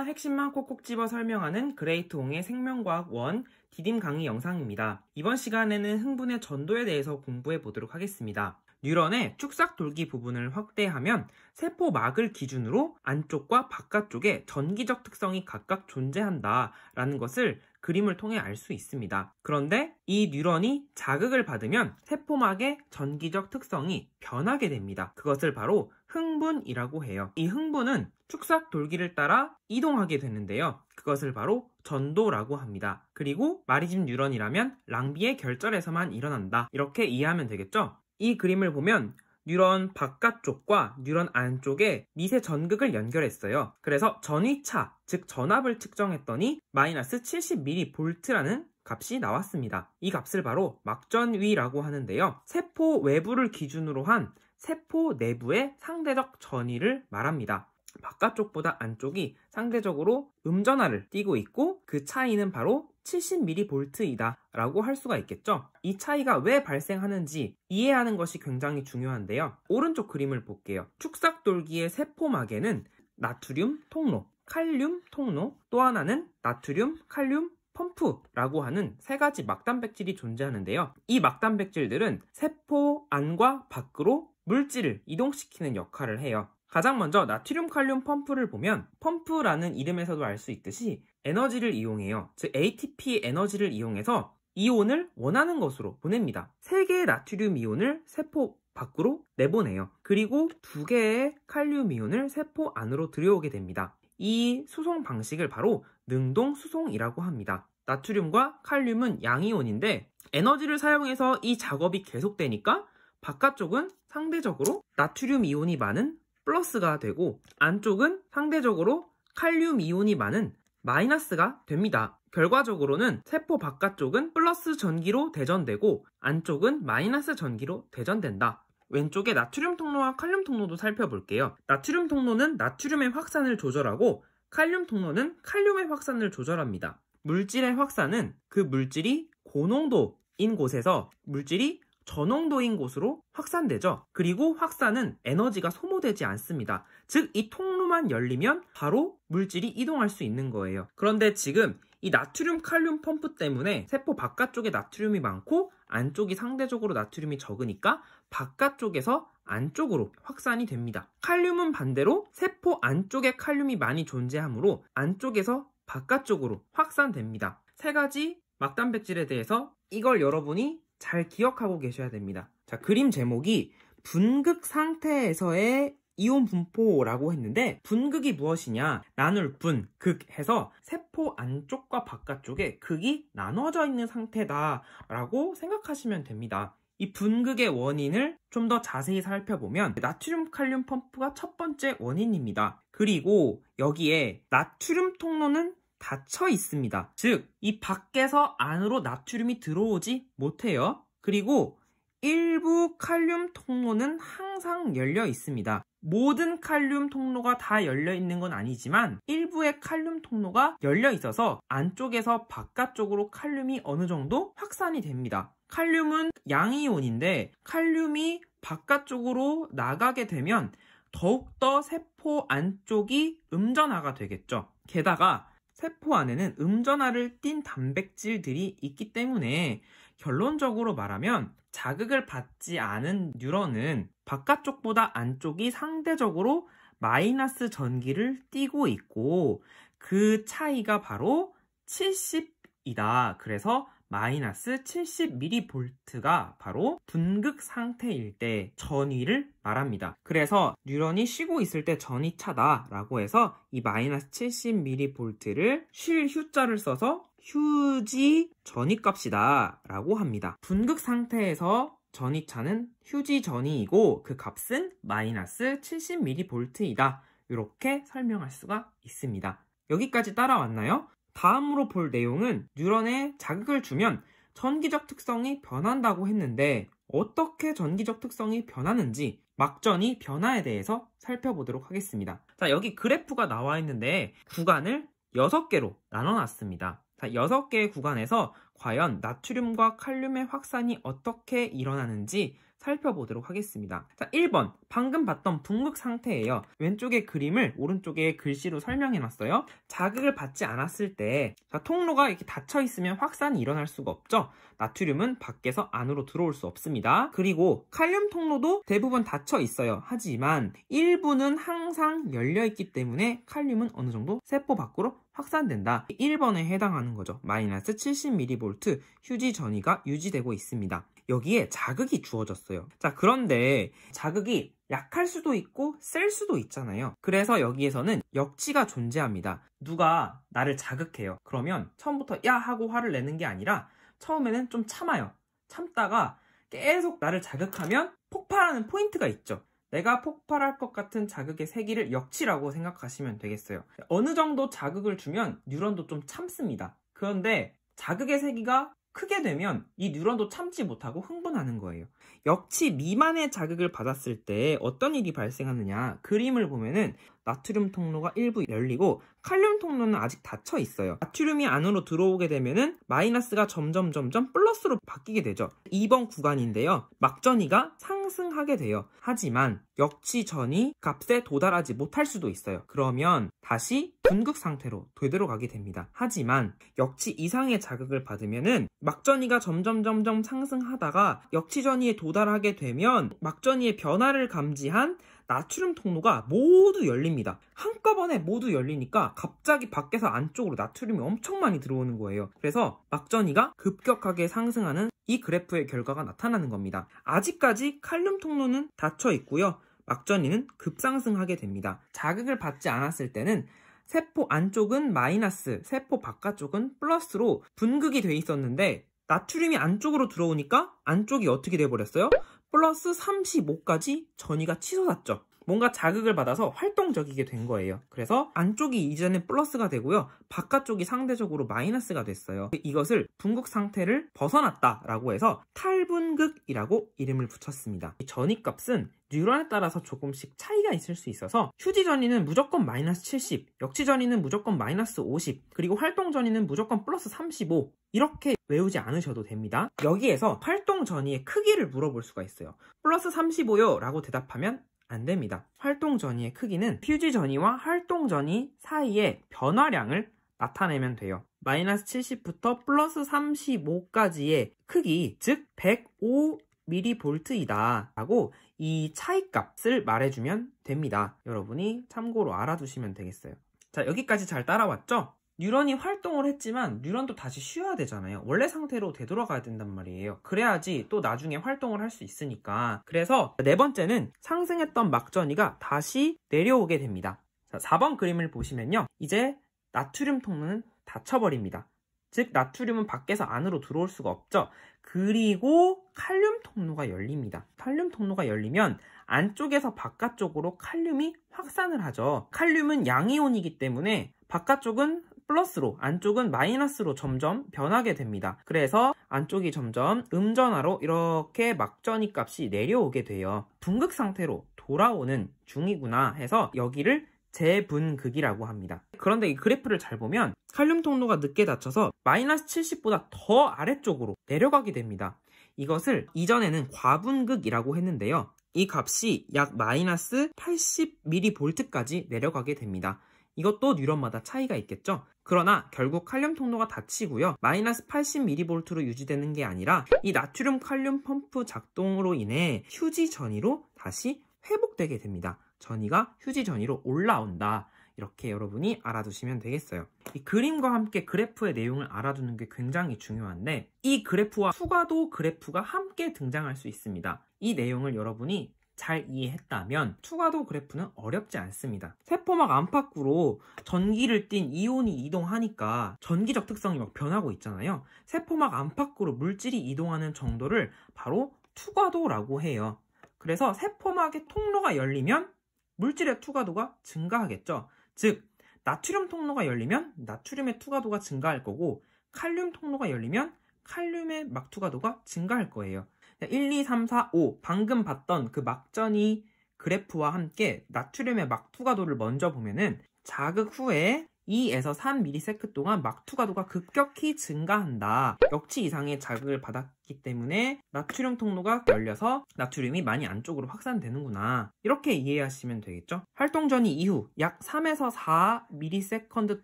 핵심만 꼭꼭 집어 설명하는 그레이트홍의 생명과학 1 디딤 강의 영상입니다. 이번 시간에는 흥분의 전도에 대해서 공부해 보도록 하겠습니다. 뉴런의 축삭돌기 부분을 확대하면 세포막을 기준으로 안쪽과 바깥쪽에 전기적 특성이 각각 존재한다라는 것을 그림을 통해 알 수 있습니다. 그런데 이 뉴런이 자극을 받으면 세포막의 전기적 특성이 변하게 됩니다. 그것을 바로 흥분이라고 해요. 이 흥분은 축삭돌기를 따라 이동하게 되는데요. 그것을 바로 전도라고 합니다. 그리고 마리즘 뉴런이라면 랑비의 결절에서만 일어난다. 이렇게 이해하면 되겠죠? 이 그림을 보면 뉴런 바깥쪽과 뉴런 안쪽에 미세 전극을 연결했어요. 그래서 전위차, 즉 전압을 측정했더니 마이너스 70mV라는 값이 나왔습니다. 이 값을 바로 막전위라고 하는데요. 세포 외부를 기준으로 한 세포 내부의 상대적 전위를 말합니다. 바깥쪽보다 안쪽이 상대적으로 음전하를 띠고 있고 그 차이는 바로 70mV이다 라고 할 수가 있겠죠. 이 차이가 왜 발생하는지 이해하는 것이 굉장히 중요한데요. 오른쪽 그림을 볼게요. 축삭돌기의 세포막에는 나트륨 통로, 칼륨 통로, 또 하나는 나트륨, 칼륨, 펌프라고 하는 세 가지 막단백질이 존재하는데요. 이 막단백질들은 세포 안과 밖으로 물질을 이동시키는 역할을 해요. 가장 먼저 나트륨 칼륨 펌프를 보면 펌프라는 이름에서도 알 수 있듯이 에너지를 이용해요. 즉 ATP 에너지를 이용해서 이온을 원하는 것으로 보냅니다. 3개의 나트륨 이온을 세포 밖으로 내보내요. 그리고 2개의 칼륨 이온을 세포 안으로 들여오게 됩니다. 이 수송 방식을 바로 능동 수송이라고 합니다. 나트륨과 칼륨은 양이온인데 에너지를 사용해서 이 작업이 계속되니까 바깥쪽은 상대적으로 나트륨 이온이 많은 플러스가 되고 안쪽은 상대적으로 칼륨 이온이 많은 마이너스가 됩니다. 결과적으로는 세포 바깥쪽은 플러스 전기로 대전되고 안쪽은 마이너스 전기로 대전된다. 왼쪽에 나트륨 통로와 칼륨 통로도 살펴볼게요. 나트륨 통로는 나트륨의 확산을 조절하고 칼륨 통로는 칼륨의 확산을 조절합니다. 물질의 확산은 그 물질이 고농도인 곳에서 물질이 저농도인 곳으로 확산되죠. 그리고 확산은 에너지가 소모되지 않습니다. 즉 이 통로만 열리면 바로 물질이 이동할 수 있는 거예요. 그런데 지금 이 나트륨 칼륨 펌프 때문에 세포 바깥쪽에 나트륨이 많고 안쪽이 상대적으로 나트륨이 적으니까 바깥쪽에서 안쪽으로 확산이 됩니다. 칼륨은 반대로 세포 안쪽에 칼륨이 많이 존재하므로 안쪽에서 바깥쪽으로 확산됩니다. 세 가지 막단백질에 대해서 이걸 여러분이 잘 기억하고 계셔야 됩니다. 자, 그림 제목이 분극 상태에서의 이온 분포라고 했는데 분극이 무엇이냐? 나눌 분, 극 해서 세포 안쪽과 바깥쪽에 극이 나눠져 있는 상태다라고 생각하시면 됩니다. 이 분극의 원인을 좀 더 자세히 살펴보면 나트륨 칼륨 펌프가 첫 번째 원인입니다. 그리고 여기에 나트륨 통로는 닫혀 있습니다. 즉, 이 밖에서 안으로 나트륨이 들어오지 못해요. 그리고 일부 칼륨 통로는 항상 열려 있습니다. 모든 칼륨 통로가 다 열려 있는 건 아니지만 일부의 칼륨 통로가 열려 있어서 안쪽에서 바깥쪽으로 칼륨이 어느 정도 확산이 됩니다. 칼륨은 양이온인데 칼륨이 바깥쪽으로 나가게 되면 더욱더 세포 안쪽이 음전화가 되겠죠. 게다가 세포 안에는 음전화를 띤 단백질들이 있기 때문에 결론적으로 말하면 자극을 받지 않은 뉴런은 바깥쪽보다 안쪽이 상대적으로 마이너스 전기를 띠고 있고 그 차이가 바로 70이다. 그래서 마이너스 70mV가 바로 분극 상태일 때 전위를 말합니다. 그래서 뉴런이 쉬고 있을 때 전위차다 라고 해서 이 마이너스 70mV를 쉴 휴자를 써서 휴지 전위값이다 라고 합니다. 분극 상태에서 전위차는 휴지 전위이고 그 값은 마이너스 70mV이다. 이렇게 설명할 수가 있습니다. 여기까지 따라왔나요? 다음으로 볼 내용은 뉴런에 자극을 주면 전기적 특성이 변한다고 했는데 어떻게 전기적 특성이 변하는지 막전위 변화에 대해서 살펴보도록 하겠습니다. 자, 여기 그래프가 나와 있는데 구간을 6개로 나눠놨습니다. 자, 6개의 구간에서 과연 나트륨과 칼륨의 확산이 어떻게 일어나는지 살펴보도록 하겠습니다. 자, 1번 방금 봤던 붕극 상태예요. 왼쪽의 그림을 오른쪽에 글씨로 설명해놨어요. 자극을 받지 않았을 때 통로가 이렇게 닫혀 있으면 확산이 일어날 수가 없죠. 나트륨은 밖에서 안으로 들어올 수 없습니다. 그리고 칼륨 통로도 대부분 닫혀 있어요. 하지만 일부는 항상 열려 있기 때문에 칼륨은 어느 정도 세포 밖으로 확산된다. 1번에 해당하는 거죠. 마이너스 70mV 휴지 전위가 유지되고 있습니다. 여기에 자극이 주어졌어요. 자, 그런데 자극이 약할 수도 있고 셀 수도 있잖아요. 그래서 여기에서는 역치가 존재합니다. 누가 나를 자극해요. 그러면 처음부터 야 하고 화를 내는 게 아니라 처음에는 좀 참아요. 참다가 계속 나를 자극하면 폭발하는 포인트가 있죠. 내가 폭발할 것 같은 자극의 세기를 역치라고 생각하시면 되겠어요. 어느 정도 자극을 주면 뉴런도 좀 참습니다. 그런데 자극의 세기가 크게 되면 이 뉴런도 참지 못하고 흥분하는 거예요. 역치 미만의 자극을 받았을 때 어떤 일이 발생하느냐, 그림을 보면은 나트륨 통로가 일부 열리고 칼륨 통로는 아직 닫혀 있어요. 나트륨이 안으로 들어오게 되면은 마이너스가 점점 플러스로 바뀌게 되죠. 2번 구간인데요. 막전위가 상승하게 돼요. 하지만 역치 전위 값에 도달하지 못할 수도 있어요. 그러면 다시 둔극 상태로 되돌아가게 됩니다. 하지만 역치 이상의 자극을 받으면은 막전위가 점점 상승하다가 역치 전위에 도달하게 되면 막전위의 변화를 감지한 나트륨 통로가 모두 열립니다. 한꺼번에 모두 열리니까 갑자기 밖에서 안쪽으로 나트륨이 엄청 많이 들어오는 거예요. 그래서 막전위가 급격하게 상승하는 이 그래프의 결과가 나타나는 겁니다. 아직까지 칼륨 통로는 닫혀 있고요. 막전위는 급상승하게 됩니다. 자극을 받지 않았을 때는 세포 안쪽은 마이너스, 세포 바깥쪽은 플러스로 분극이 돼 있었는데 나트륨이 안쪽으로 들어오니까 안쪽이 어떻게 돼버렸어요? 플러스 35까지 전위가 치솟았죠. 뭔가 자극을 받아서 활동적이게 된 거예요. 그래서 안쪽이 이제는 플러스가 되고요. 바깥쪽이 상대적으로 마이너스가 됐어요. 이것을 분극 상태를 벗어났다라고 해서 탈분극이라고 이름을 붙였습니다. 이 전위값은 뉴런에 따라서 조금씩 차이가 있을 수 있어서 휴지 전위는 무조건 마이너스 70, 역치 전위는 무조건 마이너스 50, 그리고 활동 전위는 무조건 플러스 35 이렇게 외우지 않으셔도 됩니다. 여기에서 활동 전위의 크기를 물어볼 수가 있어요. 플러스 35요 라고 대답하면 안 됩니다. 활동 전위의 크기는 휴지 전위와 활동 전위 사이의 변화량을 나타내면 돼요. 마이너스 70부터 플러스 35까지의 크기, 즉 105mV이다 라고 이 차이값을 말해주면 됩니다. 여러분이 참고로 알아두시면 되겠어요. 자, 여기까지 잘 따라왔죠? 뉴런이 활동을 했지만 뉴런도 다시 쉬어야 되잖아요. 원래 상태로 되돌아가야 된단 말이에요. 그래야지 또 나중에 활동을 할 수 있으니까. 그래서 네 번째는 상승했던 막전위가 다시 내려오게 됩니다. 자, 4번 그림을 보시면요. 이제 나트륨 통로는 닫혀버립니다. 즉 나트륨은 밖에서 안으로 들어올 수가 없죠. 그리고 칼륨 통로가 열립니다. 칼륨 통로가 열리면 안쪽에서 바깥쪽으로 칼륨이 확산을 하죠. 칼륨은 양이온이기 때문에 바깥쪽은 플러스로, 안쪽은 마이너스로 점점 변하게 됩니다. 그래서 안쪽이 점점 음전화로 이렇게 막전위 값이 내려오게 돼요. 분극 상태로 돌아오는 중이구나 해서 여기를 재분극이라고 합니다. 그런데 이 그래프를 잘 보면 칼륨 통로가 늦게 닫혀서 마이너스 70보다 더 아래쪽으로 내려가게 됩니다. 이것을 이전에는 과분극이라고 했는데요. 이 값이 약 마이너스 80mV까지 내려가게 됩니다. 이것도 뉴런마다 차이가 있겠죠? 그러나 결국 칼륨 통로가 닫히고요. 마이너스 80mV로 유지되는 게 아니라 이 나트륨 칼륨 펌프 작동으로 인해 휴지 전위로 다시 회복되게 됩니다. 전위가 휴지 전위로 올라온다. 이렇게 여러분이 알아두시면 되겠어요. 이 그림과 함께 그래프의 내용을 알아두는 게 굉장히 중요한데 이 그래프와 투과도 그래프가 함께 등장할 수 있습니다. 이 내용을 여러분이 잘 이해했다면 투과도 그래프는 어렵지 않습니다. 세포막 안팎으로 전기를 띤 이온이 이동하니까 전기적 특성이 막 변하고 있잖아요. 세포막 안팎으로 물질이 이동하는 정도를 바로 투과도라고 해요. 그래서 세포막의 통로가 열리면 물질의 투과도가 증가하겠죠. 즉 나트륨 통로가 열리면 나트륨의 투과도가 증가할 거고 칼륨 통로가 열리면 칼륨의 막투과도가 증가할 거예요. 1, 2, 3, 4, 5 방금 봤던 그 막전위 그래프와 함께 나트륨의 막투과도를 먼저 보면은 자극 후에 2에서 3ms 동안 막투과도가 급격히 증가한다. 역치 이상의 자극을 받았기 있기 때문에 나트륨 통로가 열려서 나트륨이 많이 안쪽으로 확산되는구나. 이렇게 이해하시면 되겠죠? 활동 전이 이후 약 3에서 4ms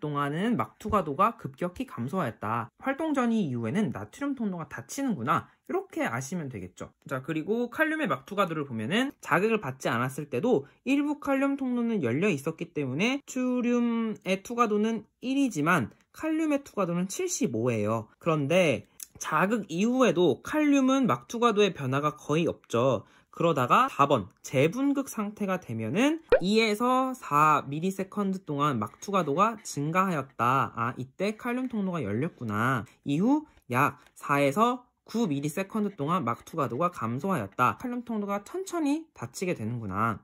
동안은 막투가도가 급격히 감소하였다. 활동 전이 이후에는 나트륨 통로가 닫히는구나. 이렇게 아시면 되겠죠. 자, 그리고 칼륨의 막투가도를 보면은 자극을 받지 않았을 때도 일부 칼륨 통로는 열려 있었기 때문에 나트륨의 투가도는 1이지만 칼륨의 투가도는 75예요. 그런데 자극 이후에도 칼륨은 막투가도의 변화가 거의 없죠. 그러다가 4번 재분극 상태가 되면은 2에서 4ms 동안 막투가도가 증가하였다. 아, 이때 칼륨 통로가 열렸구나. 이후 약 4에서 9ms 동안 막투가도가 감소하였다. 칼륨 통로가 천천히 닫히게 되는구나.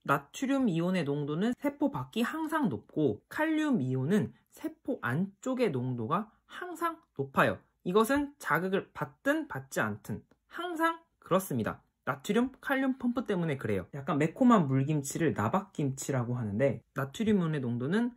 나트륨 이온의 농도는 세포 밖이 항상 높고 칼륨 이온은 세포 안쪽의 농도가 항상 높아요. 이것은 자극을 받든 받지 않든 항상 그렇습니다. 나트륨, 칼륨 펌프 때문에 그래요. 약간 매콤한 물김치를 나박김치라고 하는데 나트륨 이온의 농도는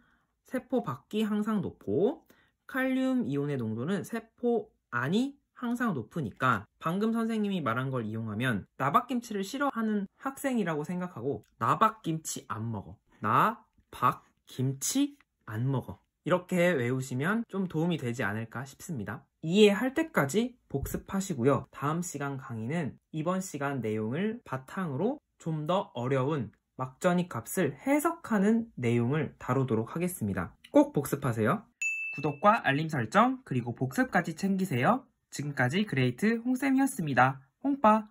세포 밖이 항상 높고 칼륨 이온의 농도는 세포 안이 항상 높으니까 방금 선생님이 말한 걸 이용하면 나박김치를 싫어하는 학생이라고 생각하고 나박김치 안 먹어. 나박김치 안 먹어. 이렇게 외우시면 좀 도움이 되지 않을까 싶습니다. 이해할 때까지 복습하시고요. 다음 시간 강의는 이번 시간 내용을 바탕으로 좀 더 어려운 막전익 값을 해석하는 내용을 다루도록 하겠습니다. 꼭 복습하세요. 구독과 알림 설정 그리고 복습까지 챙기세요. 지금까지 그레이트 홍쌤이었습니다. 홍빠!